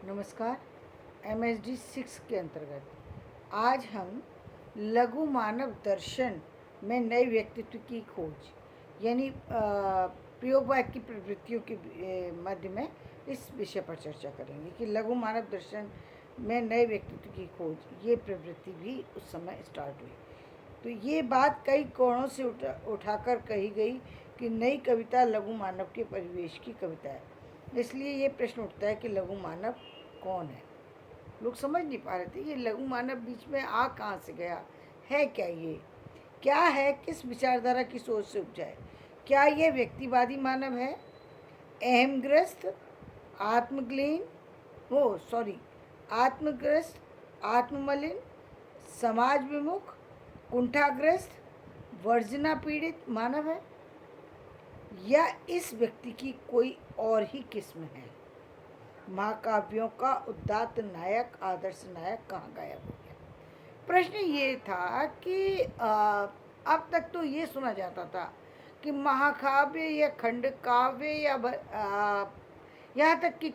नमस्कार। MSD 6 के अंतर्गत आज हम लघु मानव दर्शन में नए व्यक्तित्व की खोज यानी प्रयोगवाद की प्रवृत्तियों के मध्य में इस विषय पर चर्चा करेंगे कि लघु मानव दर्शन में नए व्यक्तित्व की खोज ये प्रवृत्ति भी उस समय स्टार्ट हुई। तो ये बात कई कोणों से उठाकर कही गई कि नई कविता लघु मानव के परिवेश की कविता है। इसलिए ये प्रश्न उठता है कि लघु मानव कौन है। लोग समझ नहीं पा रहे थे ये लघु मानव बीच में आ कहाँ से गया है, क्या है, किस विचारधारा की सोच से उपजा है। क्या ये व्यक्तिवादी मानव है, अहमग्रस्त, आत्मग्रस्त, आत्ममलिन, समाज विमुख, कुंठाग्रस्त, वर्जना पीड़ित मानव है, या इस व्यक्ति की कोई और ही किस्म है। महाकाव्यों का उदात्त नायक, आदर्श नायक कहाँ गायब हो गया। प्रश्न ये था कि अब तक तो ये सुना जाता था कि महाकाव्य या खंड काव्य या यहाँ तक कि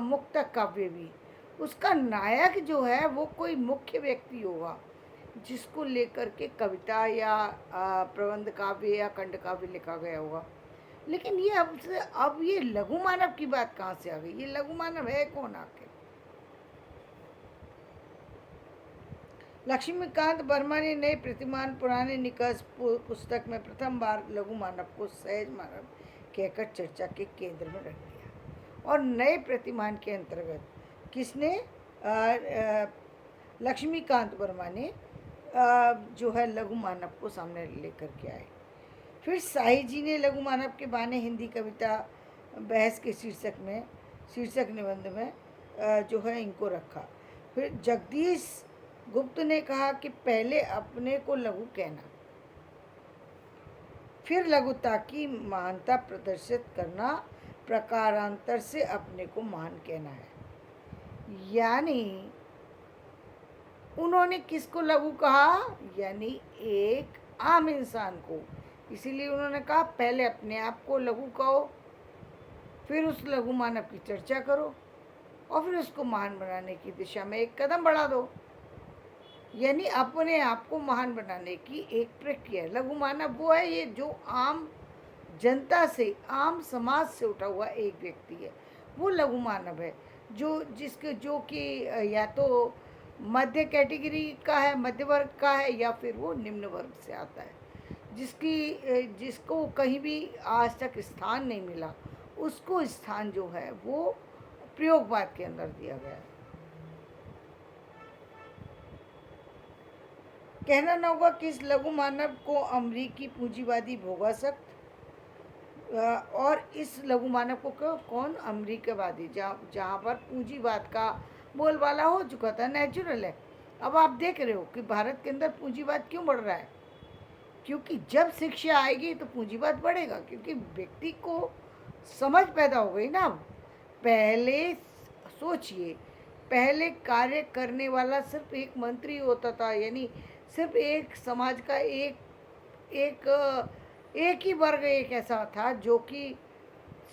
मुक्तक काव्य भी, उसका नायक जो है वो कोई मुख्य व्यक्ति होगा जिसको लेकर के कविता या प्रबंध काव्य या खंड काव्य लिखा गया होगा। लेकिन ये अब ये लघु मानव की बात कहाँ से आ गई। ये लघु मानव है कौन आखिर। लक्ष्मीकांत वर्मा ने नए प्रतिमान पुराने निकष पुस्तक में प्रथम बार लघु मानव को सहज मानव कहकर चर्चा के केंद्र में रख दिया। और नए प्रतिमान के अंतर्गत किसने, लक्ष्मीकांत वर्मा ने जो है लघु मानव को सामने लेकर के आए। फिर साही जी ने लघु मानव के बाने हिंदी कविता बहस के शीर्षक निबंध में जो है इनको रखा। फिर जगदीश गुप्त ने कहा कि पहले अपने को लघु कहना, फिर लघुता की महानता प्रदर्शित करना, प्रकारांतर से अपने को महान कहना है। यानी उन्होंने किसको लघु कहा, यानी एक आम इंसान को। इसीलिए उन्होंने कहा पहले अपने आप को लघु कहो, फिर उस लघु मानव की चर्चा करो और फिर उसको महान बनाने की दिशा में एक कदम बढ़ा दो। यानी अपने आप को महान बनाने की एक प्रक्रिया। लघु मानव वो है ये जो आम जनता से, आम समाज से उठा हुआ एक व्यक्ति है, वो लघु मानव है जो कि या तो मध्य कैटेगरी का है, मध्य वर्ग का है, या फिर वो निम्न वर्ग से आता है, जिसको कहीं भी आज तक स्थान नहीं मिला, उसको स्थान जो है वो प्रयोगवाद के अंदर दिया गया है। कहना न होगा कि इस लघु मानव को अमरीकी पूंजीवादी भोगासक्त और इस लघु मानव को कौन, अमरीकावादी, जहाँ पर पूंजीवाद का बोलबाला हो चुका था। नेचुरल है। अब आप देख रहे हो कि भारत के अंदर पूंजीवाद क्यों बढ़ रहा है, क्योंकि जब शिक्षा आएगी तो पूंजीवाद बढ़ेगा, क्योंकि व्यक्ति को समझ पैदा हो गई ना। पहले सोचिए, पहले कार्य करने वाला सिर्फ एक मंत्री होता था, यानी सिर्फ एक समाज का एक ही वर्ग एक ऐसा था जो कि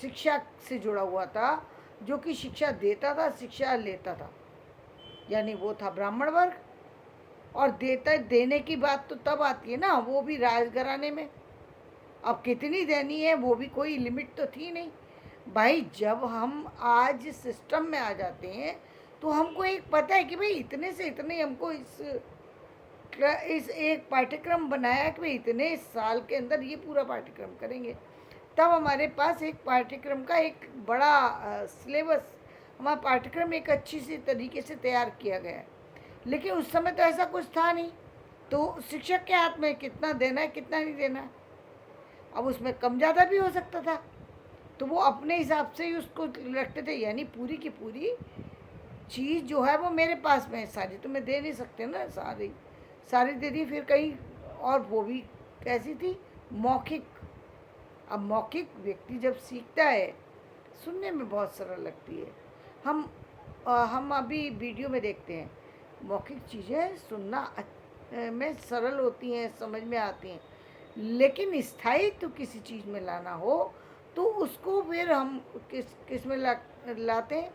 शिक्षा से जुड़ा हुआ था, जो कि शिक्षा देता था, शिक्षा लेता था, यानी वो था ब्राह्मण वर्ग। और देने की बात तो तब आती है ना, वो भी राजघराने में। अब कितनी देनी है वो भी कोई लिमिट तो थी नहीं भाई। जब हम आज सिस्टम में आ जाते हैं तो हमको एक पता है कि भाई इतने से इतने हमको इस एक पाठ्यक्रम बनाया कि भाई इतने साल के अंदर ये पूरा पाठ्यक्रम करेंगे। तब हमारे पास एक पाठ्यक्रम का एक बड़ा सिलेबस, हमारा पाठ्यक्रम एक अच्छी सी तरीके से तैयार किया गया है। लेकिन उस समय तो ऐसा कुछ था नहीं, तो शिक्षक के हाथ में कितना देना है कितना नहीं देना है। अब उसमें कम ज़्यादा भी हो सकता था, तो वो अपने हिसाब से ही उसको रखते थे। यानी पूरी की पूरी चीज़ जो है वो मेरे पास में है, सारी तो मैं दे नहीं सकते ना, सारी दे दी फिर कहीं। और वो भी कैसी थी, मौखिक। अब मौखिक व्यक्ति जब सीखता है, सुनने में बहुत सरल लगती है। हम अभी वीडियो में देखते हैं, मौखिक चीज़ें सुनना में सरल होती हैं, समझ में आती हैं। लेकिन स्थायित्व किसी चीज़ में लाना हो तो उसको फिर हम किस में लाते हैं,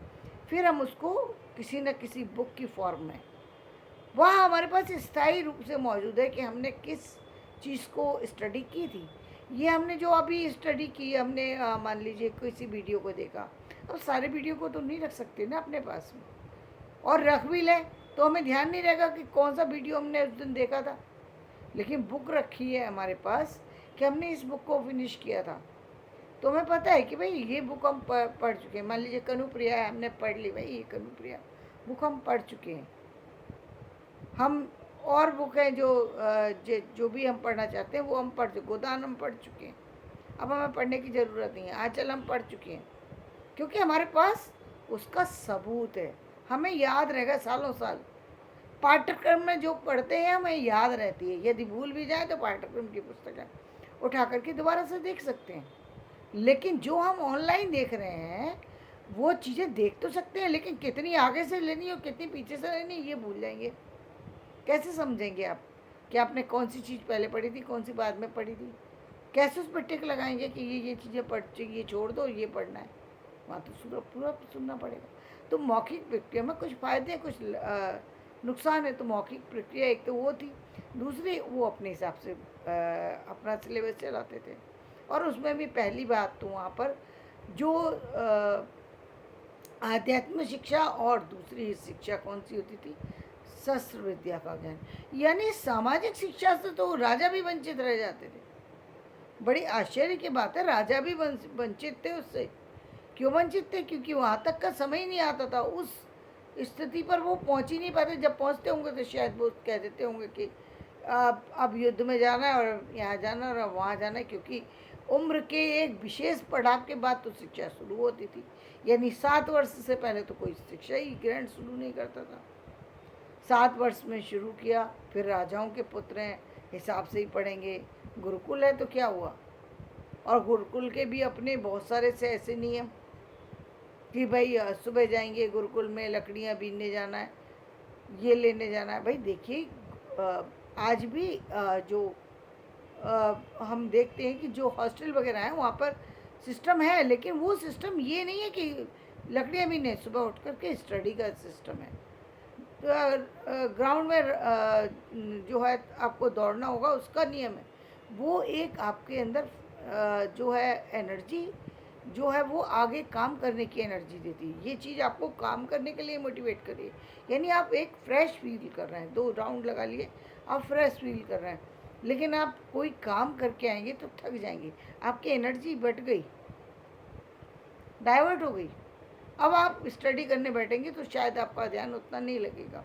फिर हम उसको किसी न किसी बुक की फॉर्म में, वह हमारे पास स्थायी रूप से मौजूद है कि हमने किस चीज़ को स्टडी की थी। ये हमने जो अभी स्टडी की, हमने मान लीजिए किसी वीडियो को देखा, अब सारे वीडियो को तो नहीं रख सकते ना अपने पास में, और रख भी लें तो हमें ध्यान नहीं रहेगा कि कौन सा वीडियो हमने उस दिन देखा था। लेकिन बुक रखी है हमारे पास कि हमने इस बुक को फिनिश किया था, तो हमें पता है कि भाई ये बुक हम पढ़ चुके हैं। मान लीजिए कनुप्रिया है, हमने पढ़ ली, भाई ये कनुप्रिया बुक हम पढ़ चुके हैं। हम और बुक हैं जो भी हम पढ़ना चाहते हैं वो हम पढ़ चुके, गोदान हम पढ़ चुके हैं, अब हमें पढ़ने की ज़रूरत नहीं है। आंचल हम पढ़ चुके हैं, क्योंकि हमारे पास उसका सबूत है, हमें याद रहेगा सालों साल। पाठ्यक्रम में जो पढ़ते हैं हमें याद रहती है, यदि भूल भी जाए तो पाठ्यक्रम की पुस्तकें उठा करके दोबारा से देख सकते हैं। लेकिन जो हम ऑनलाइन देख रहे हैं वो चीज़ें देख तो सकते हैं, लेकिन कितनी आगे से लेनी और कितनी पीछे से लेनी ये भूल जाएंगे। कैसे समझेंगे आप कि आपने कौन सी चीज़ पहले पढ़ी थी, कौन सी बाद में पढ़ी थी? कैसे उस पर टिक लगाएंगे कि ये चीज़ें पढ़ चुकी, ये छोड़ दो, ये पढ़ना है? वहाँ तो पूरा सुनना पड़ेगा। तो मौखिक प्रक्रिया में कुछ फ़ायदे, कुछ नुकसान है। तो मौखिक प्रक्रिया एक तो वो थी, दूसरी वो अपने हिसाब से अपना सिलेबस चलाते थे। और उसमें भी पहली बात तो वहाँ पर जो आध्यात्मिक शिक्षा और दूसरी शिक्षा कौन सी होती थी? शस्त्र विद्या का ज्ञान। यानी सामाजिक शिक्षा से तो राजा भी वंचित रह जाते थे। बड़ी आश्चर्य की बात है, राजा भी वंचित थे उससे। क्यों वंचित थे? क्योंकि वहाँ तक का समय ही नहीं आता था, उस स्थिति पर वो पहुँच ही नहीं पाते। जब पहुँचते होंगे तो शायद वो कह देते होंगे कि अब युद्ध में जाना है और यहाँ जाना है और वहाँ जाना है, क्योंकि उम्र के एक विशेष पड़ाव के बाद तो शिक्षा शुरू होती थी। यानी 7 वर्ष से पहले तो कोई शिक्षा ही ग्रहण शुरू नहीं करता था। 7 वर्ष में शुरू किया, फिर राजाओं के पुत्र हैं, हिसाब से ही पढ़ेंगे। गुरुकुल है तो क्या हुआ? और गुरुकुल के भी अपने बहुत सारे से ऐसे नियम कि भाई सुबह जाएंगे गुरुकुल में, लकड़ियाँ बीनने जाना है, ये लेने जाना है। भाई देखिए, आज भी जो हम देखते हैं कि जो हॉस्टल वगैरह हैं वहाँ पर सिस्टम है, लेकिन वो सिस्टम ये नहीं है कि लकड़ियाँ बीने, सुबह उठ करके स्टडी का सिस्टम है। तो ग्राउंड में जो है आपको दौड़ना होगा, उसका नियम है। वो एक आपके अंदर जो है एनर्जी जो है वो आगे काम करने की एनर्जी देती है। ये चीज़ आपको काम करने के लिए मोटिवेट कर रही है। यानी आप एक फ्रेश फील कर रहे हैं, 2 राउंड लगा लिए, आप फ्रेश फील कर रहे हैं। लेकिन आप कोई काम करके आएंगे तो थक जाएंगे, आपकी एनर्जी बट गई, डाइवर्ट हो गई। अब आप स्टडी करने बैठेंगे तो शायद आपका ध्यान उतना नहीं लगेगा,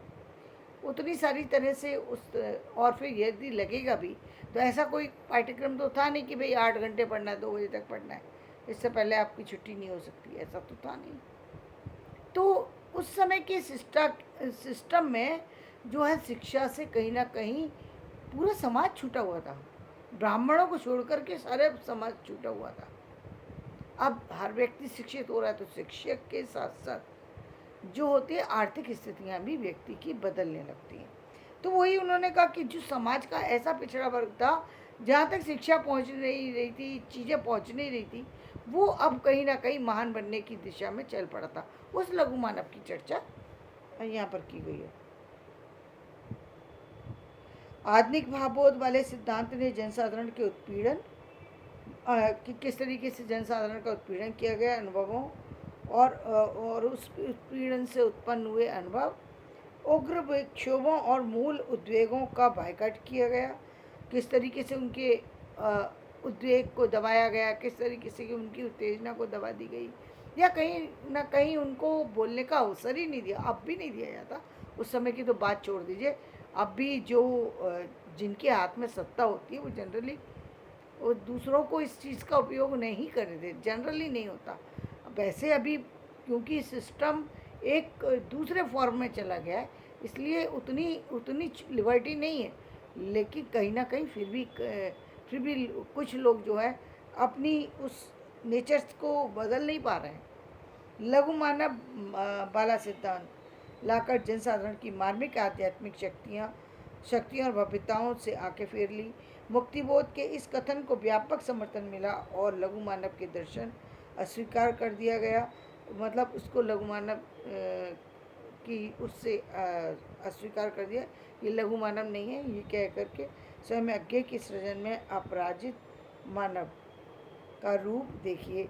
उतनी सारी तरह से और फिर यदि लगेगा भी तो ऐसा कोई पाठ्यक्रम तो था नहीं कि भाई 8 घंटे पढ़ना है, 2 बजे तक पढ़ना है, इससे पहले आपकी छुट्टी नहीं हो सकती, ऐसा तो था नहीं। तो उस समय के सिस्टम में जो है शिक्षा से कहीं ना कहीं पूरा समाज छूटा हुआ था। ब्राह्मणों को छोड़ करके सारे समाज छूटा हुआ था। अब हर व्यक्ति शिक्षित हो रहा है, तो शिक्षक के साथ साथ जो होती है आर्थिक स्थितियाँ भी व्यक्ति की बदलने लगती हैं। तो वही उन्होंने कहा कि जो समाज का ऐसा पिछड़ा वर्ग था जहाँ तक शिक्षा पहुँच नहीं रही थी, चीज़ें पहुँच नहीं रही थी, वो अब कहीं ना कहीं महान बनने की दिशा में चल पड़ा था। उस लघु मानव की चर्चा यहाँ पर की गई है। आधुनिक भावबोध वाले सिद्धांत ने जनसाधारण के उत्पीड़न कि किस तरीके से जनसाधारण का उत्पीड़न किया गया, अनुभवों और उस उत्पीड़न से उत्पन्न हुए अनुभव, उग्र विक्षोभों और मूल उद्वेगों का बायकॉट किया गया, किस तरीके से उनके उद्वेग को दबाया गया, किस तरीके से उनकी उत्तेजना को दबा दी गई, या कहीं ना कहीं उनको बोलने का अवसर ही नहीं दिया। अब भी नहीं दिया जाता, उस समय की तो बात छोड़ दीजिए। अब भी जो जिनके हाथ में सत्ता होती है वो जनरली वो दूसरों को इस चीज़ का उपयोग नहीं कर देते, जनरली नहीं होता। वैसे अभी क्योंकि सिस्टम एक दूसरे फॉर्म में चला गया है, इसलिए उतनी लिबर्टी नहीं है। लेकिन कहीं ना कहीं फिर भी कुछ लोग जो है अपनी उस नेचर्स को बदल नहीं पा रहे हैं। लघु मानव वाला सिद्धांत लाकर जनसाधारण की मार्मिक आध्यात्मिक शक्तियों और भव्यताओं से आंखें फेर ली। मुक्तिबोध के इस कथन को व्यापक समर्थन मिला और लघु मानव के दर्शन अस्वीकार कर दिया गया। मतलब उसको लघु मानव की उससे अस्वीकार कर दिया, ये लघु मानव नहीं है, ये कह करके स्वयं अज्ञे की सृजन में अपराजित मानव का रूप देखिए,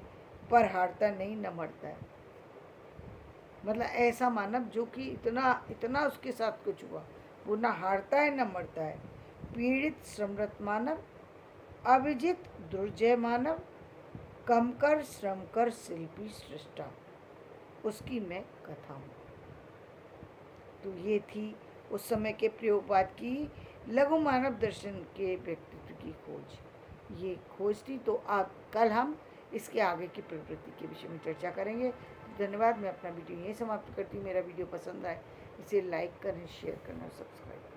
पर हारता नहीं न मरता है। मतलब ऐसा मानव जो कि इतना इतना उसके साथ कुछ हुआ, वो ना हारता है न मरता है। पीड़ित श्रमरत मानव, अविजित दुर्जय मानव, कम कर श्रम कर शिल्पी सृष्टा, उसकी मैं कथा हूँ। तो ये थी उस समय के प्रयोगवाद की लघु मानव दर्शन के व्यक्तित्व की खोज। ये खोज थी। तो आप कल हम इसके आगे की प्रवृत्ति के विषय में चर्चा करेंगे। धन्यवाद। मैं अपना वीडियो यहीं समाप्त करती हूँ। मेरा वीडियो पसंद आए इसे लाइक करें, शेयर करें और सब्सक्राइब करें।